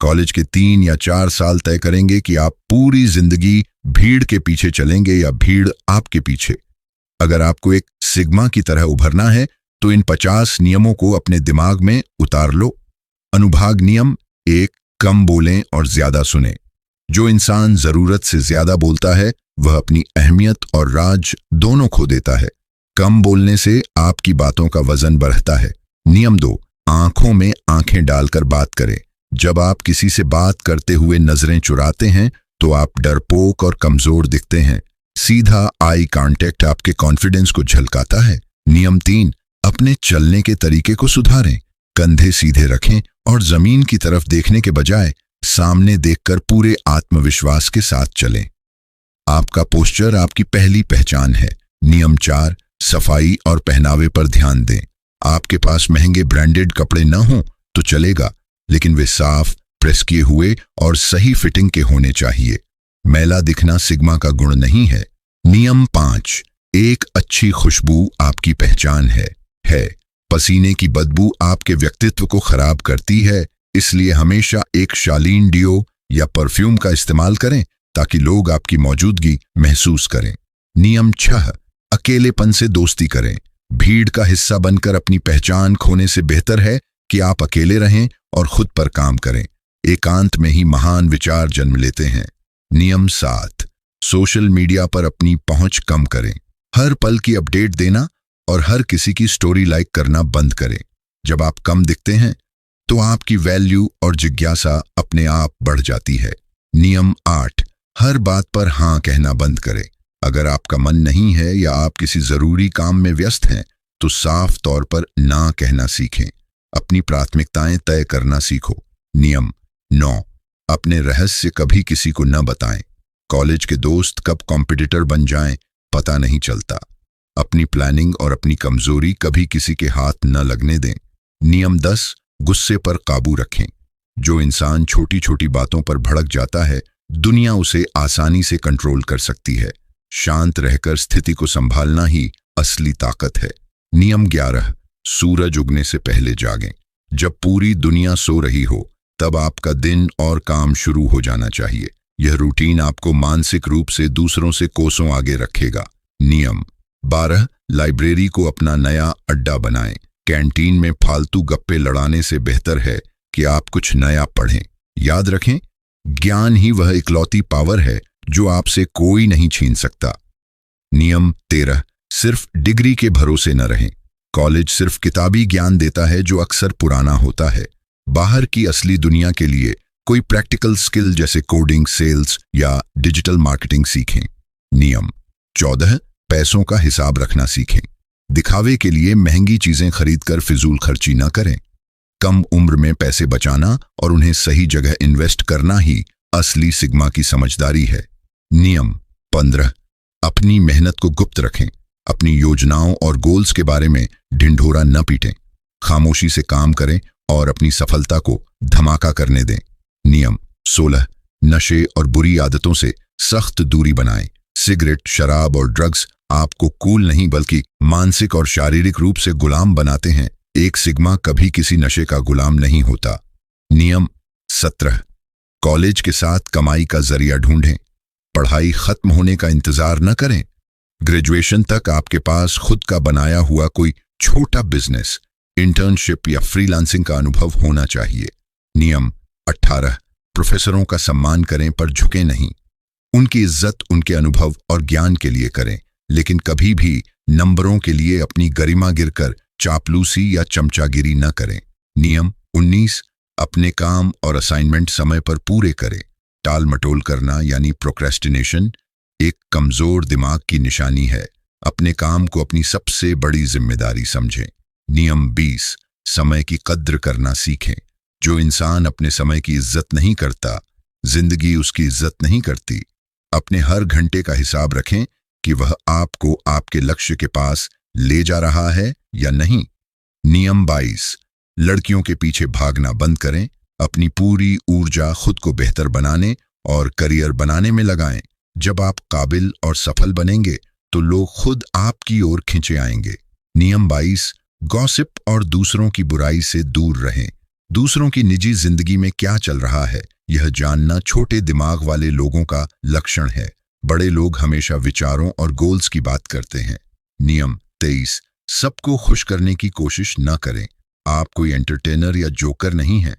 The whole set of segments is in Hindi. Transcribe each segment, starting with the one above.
कॉलेज के 3 या 4 साल तय करेंगे कि आप पूरी जिंदगी भीड़ के पीछे चलेंगे या भीड़ आपके पीछे। अगर आपको एक सिग्मा की तरह उभरना है तो इन 50 नियमों को अपने दिमाग में उतार लो। अनुभाग नियम 1, कम बोलें और ज्यादा सुनें। जो इंसान जरूरत से ज्यादा बोलता है वह अपनी अहमियत और राज दोनों खो देता है। कम बोलने से आपकी बातों का वजन बढ़ता है। नियम 2, आंखों में आंखें डालकर बात करें। जब आप किसी से बात करते हुए नजरें चुराते हैं तो आप डरपोक और कमजोर दिखते हैं। सीधा आई कांटेक्ट आपके कॉन्फिडेंस को झलकाता है। नियम 3, अपने चलने के तरीके को सुधारें। कंधे सीधे रखें और जमीन की तरफ देखने के बजाय सामने देखकर पूरे आत्मविश्वास के साथ चलें। आपका पोस्चर आपकी पहली पहचान है। नियम 4, सफाई और पहनावे पर ध्यान दें। आपके पास महंगे ब्रांडेड कपड़े न हों तो चलेगा, लेकिन वे साफ, प्रेस किए हुए और सही फिटिंग के होने चाहिए। मैला दिखना सिग्मा का गुण नहीं है। नियम 5, एक अच्छी खुशबू आपकी पहचान है। पसीने की बदबू आपके व्यक्तित्व को खराब करती है, इसलिए हमेशा एक शालीन डियो या परफ्यूम का इस्तेमाल करें ताकि लोग आपकी मौजूदगी महसूस करें। नियम 6, अकेलेपन से दोस्ती करें। भीड़ का हिस्सा बनकर अपनी पहचान खोने से बेहतर है कि आप अकेले रहें और खुद पर काम करें। एकांत में ही महान विचार जन्म लेते हैं। नियम 7, सोशल मीडिया पर अपनी पहुंच कम करें। हर पल की अपडेट देना और हर किसी की स्टोरी लाइक करना बंद करें। जब आप कम दिखते हैं तो आपकी वैल्यू और जिज्ञासा अपने आप बढ़ जाती है। नियम 8, हर बात पर हाँ कहना बंद करें। अगर आपका मन नहीं है या आप किसी जरूरी काम में व्यस्त हैं तो साफ तौर पर ना कहना सीखें। अपनी प्राथमिकताएं तय करना सीखो। नियम 9, अपने रहस्य कभी किसी को न बताएं। कॉलेज के दोस्त कब कॉम्पिटिटर बन जाएं पता नहीं चलता। अपनी प्लानिंग और अपनी कमजोरी कभी किसी के हाथ न लगने दें। नियम 10, गुस्से पर काबू रखें। जो इंसान छोटी छोटी बातों पर भड़क जाता है, दुनिया उसे आसानी से कंट्रोल कर सकती है। शांत रहकर स्थिति को संभालना ही असली ताकत है। नियम 11, सूरज उगने से पहले जागें। जब पूरी दुनिया सो रही हो तब आपका दिन और काम शुरू हो जाना चाहिए। यह रूटीन आपको मानसिक रूप से दूसरों से कोसों आगे रखेगा। नियम 12, लाइब्रेरी को अपना नया अड्डा बनाएं। कैंटीन में फालतू गप्पे लड़ाने से बेहतर है कि आप कुछ नया पढ़ें। याद रखें, ज्ञान ही वह इकलौती पावर है जो आपसे कोई नहीं छीन सकता। नियम 13, सिर्फ डिग्री के भरोसे न रहें। कॉलेज सिर्फ किताबी ज्ञान देता है जो अक्सर पुराना होता है। बाहर की असली दुनिया के लिए कोई प्रैक्टिकल स्किल जैसे कोडिंग, सेल्स या डिजिटल मार्केटिंग सीखें। नियम 14, पैसों का हिसाब रखना सीखें। दिखावे के लिए महंगी चीजें खरीदकर फिजूल खर्ची न करें। कम उम्र में पैसे बचाना और उन्हें सही जगह इन्वेस्ट करना ही असली सिग्मा की समझदारी है। नियम 15, अपनी मेहनत को गुप्त रखें। अपनी योजनाओं और गोल्स के बारे में ढिंढोरा न पीटें। खामोशी से काम करें और अपनी सफलता को धमाका करने दें। नियम 16, नशे और बुरी आदतों से सख्त दूरी बनाएं। सिगरेट, शराब और ड्रग्स आपको कूल नहीं बल्कि मानसिक और शारीरिक रूप से गुलाम बनाते हैं। एक सिग्मा कभी किसी नशे का गुलाम नहीं होता। नियम 17, कॉलेज के साथ कमाई का जरिया ढूंढें। पढ़ाई खत्म होने का इंतजार न करें। ग्रेजुएशन तक आपके पास खुद का बनाया हुआ कोई छोटा बिजनेस, इंटर्नशिप या फ्रीलांसिंग का अनुभव होना चाहिए। नियम 18, प्रोफेसरों का सम्मान करें पर झुकें नहीं। उनकी इज्जत उनके अनुभव और ज्ञान के लिए करें, लेकिन कभी भी नंबरों के लिए अपनी गरिमा गिरकर चापलूसी या चमचागिरी न करें। नियम 19, अपने काम और असाइनमेंट समय पर पूरे करें। टाल मटोल करना यानी प्रोक्रेस्टिनेशन एक कमजोर दिमाग की निशानी है। अपने काम को अपनी सबसे बड़ी जिम्मेदारी समझें। नियम 20, समय की कद्र करना सीखें। जो इंसान अपने समय की इज्जत नहीं करता, जिंदगी उसकी इज्जत नहीं करती। अपने हर घंटे का हिसाब रखें कि वह आपको आपके लक्ष्य के पास ले जा रहा है या नहीं। नियम 22, लड़कियों के पीछे भागना बंद करें। अपनी पूरी ऊर्जा खुद को बेहतर बनाने और करियर बनाने में लगाएं। जब आप काबिल और सफल बनेंगे तो लोग खुद आपकी ओर खिंचे आएंगे। नियम 22, गॉसिप और दूसरों की बुराई से दूर रहें। दूसरों की निजी जिंदगी में क्या चल रहा है यह जानना छोटे दिमाग वाले लोगों का लक्षण है। बड़े लोग हमेशा विचारों और गोल्स की बात करते हैं। नियम 23, सबको खुश करने की कोशिश न करें। आप कोई एंटरटेनर या जोकर नहीं हैं।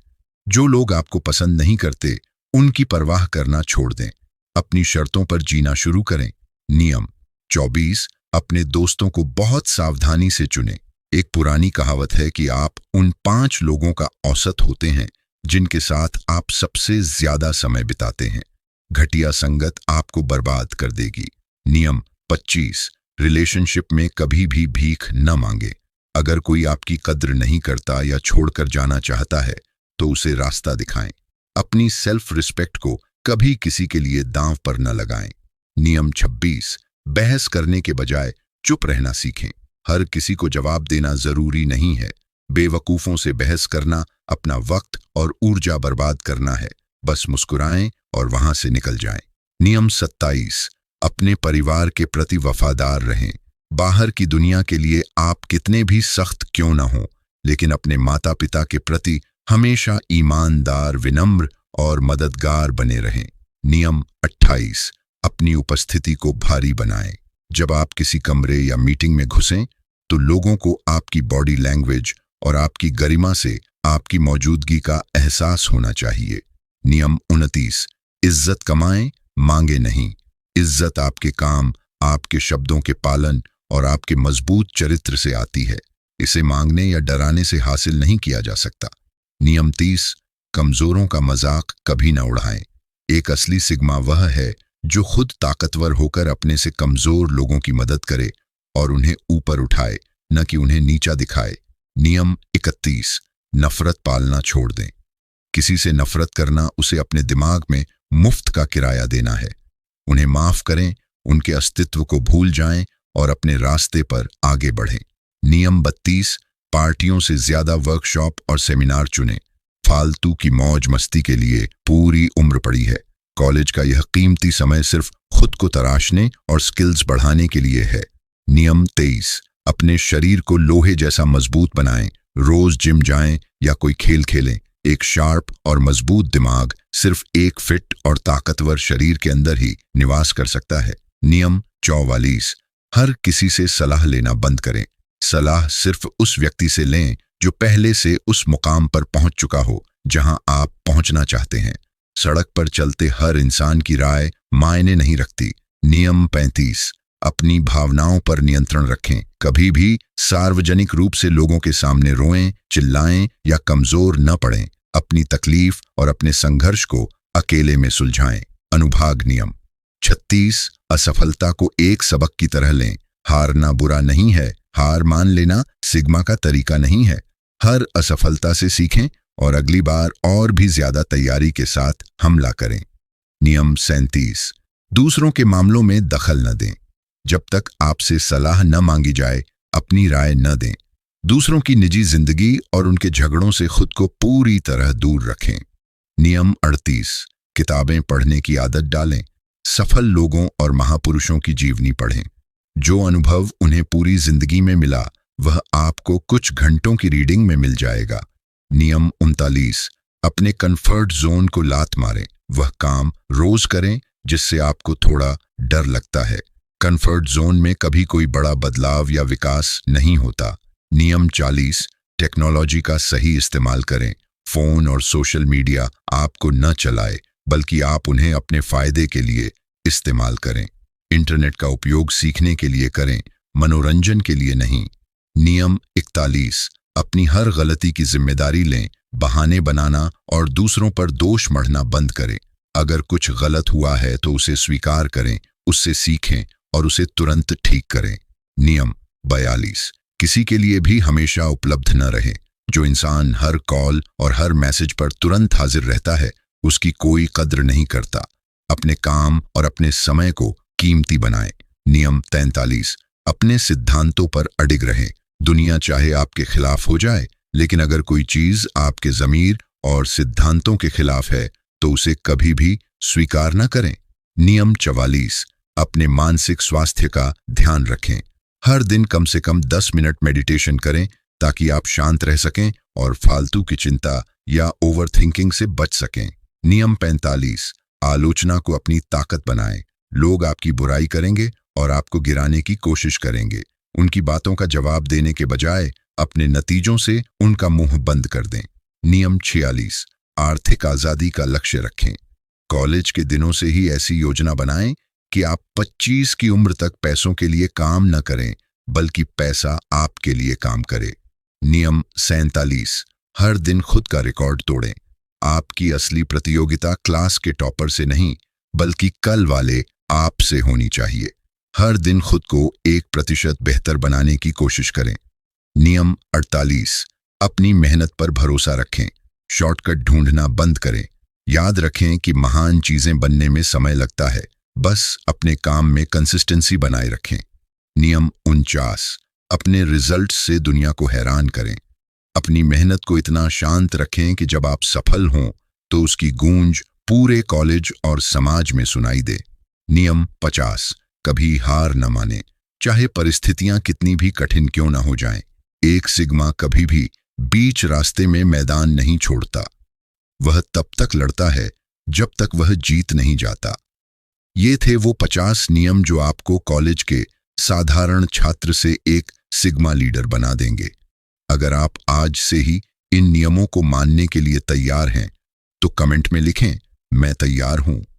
जो लोग आपको पसंद नहीं करते उनकी परवाह करना छोड़ दें। अपनी शर्तों पर जीना शुरू करें। नियम 24, अपने दोस्तों को बहुत सावधानी से चुनें। एक पुरानी कहावत है कि आप उन 5 लोगों का औसत होते हैं जिनके साथ आप सबसे ज्यादा समय बिताते हैं। घटिया संगत आपको बर्बाद कर देगी। नियम 25, रिलेशनशिप में कभी भी भीख न मांगे। अगर कोई आपकी कद्र नहीं करता या छोड़कर जाना चाहता है तो उसे रास्ता दिखाएं। अपनी सेल्फ रिस्पेक्ट को कभी किसी के लिए दांव पर न लगाएं। नियम 26, बहस करने के बजाय चुप रहना सीखें। हर किसी को जवाब देना जरूरी नहीं है। बेवकूफों से बहस करना अपना वक्त और ऊर्जा बर्बाद करना है। बस मुस्कुराएं और वहां से निकल जाएं। नियम 27, अपने परिवार के प्रति वफादार रहें। बाहर की दुनिया के लिए आप कितने भी सख्त क्यों न हों, लेकिन अपने माता पिता के प्रति हमेशा ईमानदार, विनम्र और मददगार बने रहें। नियम 28, अपनी उपस्थिति को भारी बनाएं। जब आप किसी कमरे या मीटिंग में घुसें तो लोगों को आपकी बॉडी लैंग्वेज और आपकी गरिमा से आपकी मौजूदगी का एहसास होना चाहिए। नियम 29, इज्जत कमाएं, मांगे नहीं। इज्जत आपके काम, आपके शब्दों के पालन और आपके मजबूत चरित्र से आती है। इसे मांगने या डराने से हासिल नहीं किया जा सकता। नियम 30, कमजोरों का मजाक कभी न उड़ाएं। एक असली सिग्मा वह है जो खुद ताकतवर होकर अपने से कमजोर लोगों की मदद करे और उन्हें ऊपर उठाए, न कि उन्हें नीचा दिखाए। नियम 31, नफरत पालना छोड़ दें। किसी से नफरत करना उसे अपने दिमाग में मुफ्त का किराया देना है। उन्हें माफ करें, उनके अस्तित्व को भूल जाएं और अपने रास्ते पर आगे बढ़ें। नियम 32, पार्टियों से ज्यादा वर्कशॉप और सेमिनार चुनें। फालतू की मौज मस्ती के लिए पूरी उम्र पड़ी है। कॉलेज का यह कीमती समय सिर्फ खुद को तराशने और स्किल्स बढ़ाने के लिए है। नियम 23, अपने शरीर को लोहे जैसा मजबूत बनाएं। रोज जिम जाएं या कोई खेल खेलें। एक शार्प और मजबूत दिमाग सिर्फ एक फिट और ताकतवर शरीर के अंदर ही निवास कर सकता है। नियम 44, हर किसी से सलाह लेना बंद करें। सलाह सिर्फ उस व्यक्ति से लें जो पहले से उस मुकाम पर पहुंच चुका हो जहां आप पहुंचना चाहते हैं। सड़क पर चलते हर इंसान की राय मायने नहीं रखती। नियम 35, अपनी भावनाओं पर नियंत्रण रखें। कभी भी सार्वजनिक रूप से लोगों के सामने रोएं, चिल्लाएं या कमजोर न पड़ें। अपनी तकलीफ और अपने संघर्ष को अकेले में सुलझाएं। अनुभाग नियम 36, असफलता को एक सबक की तरह लें। हारना बुरा नहीं है, हार मान लेना सिग्मा का तरीका नहीं है। हर असफलता से सीखें और अगली बार और भी ज्यादा तैयारी के साथ हमला करें। नियम 37, दूसरों के मामलों में दखल न दें। जब तक आपसे सलाह न मांगी जाए अपनी राय न दें। दूसरों की निजी जिंदगी और उनके झगड़ों से खुद को पूरी तरह दूर रखें। नियम 38, किताबें पढ़ने की आदत डालें। सफल लोगों और महापुरुषों की जीवनी पढ़ें। जो अनुभव उन्हें पूरी जिंदगी में मिला वह आपको कुछ घंटों की रीडिंग में मिल जाएगा। नियम 39, अपने कंफर्ट जोन को लात मारें। वह काम रोज करें जिससे आपको थोड़ा डर लगता है। कंफर्ट जोन में कभी कोई बड़ा बदलाव या विकास नहीं होता। नियम 40, टेक्नोलॉजी का सही इस्तेमाल करें। फोन और सोशल मीडिया आपको न चलाए बल्कि आप उन्हें अपने फायदे के लिए इस्तेमाल करें। इंटरनेट का उपयोग सीखने के लिए करें, मनोरंजन के लिए नहीं। नियम 41, अपनी हर गलती की जिम्मेदारी लें। बहाने बनाना और दूसरों पर दोष मढ़ना बंद करें। अगर कुछ गलत हुआ है तो उसे स्वीकार करें, उससे सीखें और उसे तुरंत ठीक करें। नियम 42, किसी के लिए भी हमेशा उपलब्ध न रहें। जो इंसान हर कॉल और हर मैसेज पर तुरंत हाजिर रहता है उसकी कोई कद्र नहीं करता। अपने काम और अपने समय को कीमती बनाएं। नियम 43, अपने सिद्धांतों पर अडिग रहें। दुनिया चाहे आपके खिलाफ हो जाए, लेकिन अगर कोई चीज आपके ज़मीर और सिद्धांतों के खिलाफ है तो उसे कभी भी स्वीकार न करें। नियम 44, अपने मानसिक स्वास्थ्य का ध्यान रखें। हर दिन कम से कम 10 मिनट मेडिटेशन करें ताकि आप शांत रह सकें और फालतू की चिंता या ओवरथिंकिंग से बच सकें। नियम 45, आलोचना को अपनी ताकत बनाएं। लोग आपकी बुराई करेंगे और आपको गिराने की कोशिश करेंगे। उनकी बातों का जवाब देने के बजाय अपने नतीजों से उनका मुंह बंद कर दें। नियम 46, आर्थिक आजादी का लक्ष्य रखें। कॉलेज के दिनों से ही ऐसी योजना बनाएं कि आप 25 की उम्र तक पैसों के लिए काम न करें, बल्कि पैसा आपके लिए काम करे। नियम 47, हर दिन खुद का रिकॉर्ड तोड़ें। आपकी असली प्रतियोगिता क्लास के टॉपर से नहीं, बल्कि कल वाले आप से होनी चाहिए। हर दिन खुद को 1% बेहतर बनाने की कोशिश करें। नियम 48, अपनी मेहनत पर भरोसा रखें। शॉर्टकट ढूंढना बंद करें। याद रखें कि महान चीजें बनने में समय लगता है, बस अपने काम में कंसिस्टेंसी बनाए रखें। नियम 49, अपने रिजल्ट से दुनिया को हैरान करें। अपनी मेहनत को इतना शांत रखें कि जब आप सफल हों तो उसकी गूंज पूरे कॉलेज और समाज में सुनाई दे। नियम 50, कभी हार न माने, चाहे परिस्थितियां कितनी भी कठिन क्यों न हो जाएं। एक सिग्मा कभी भी बीच रास्ते में मैदान नहीं छोड़ता। वह तब तक लड़ता है जब तक वह जीत नहीं जाता। ये थे वो 50 नियम जो आपको कॉलेज के साधारण छात्र से एक सिग्मा लीडर बना देंगे। अगर आप आज से ही इन नियमों को मानने के लिए तैयार हैं, तो कमेंट में लिखें, मैं तैयार हूं।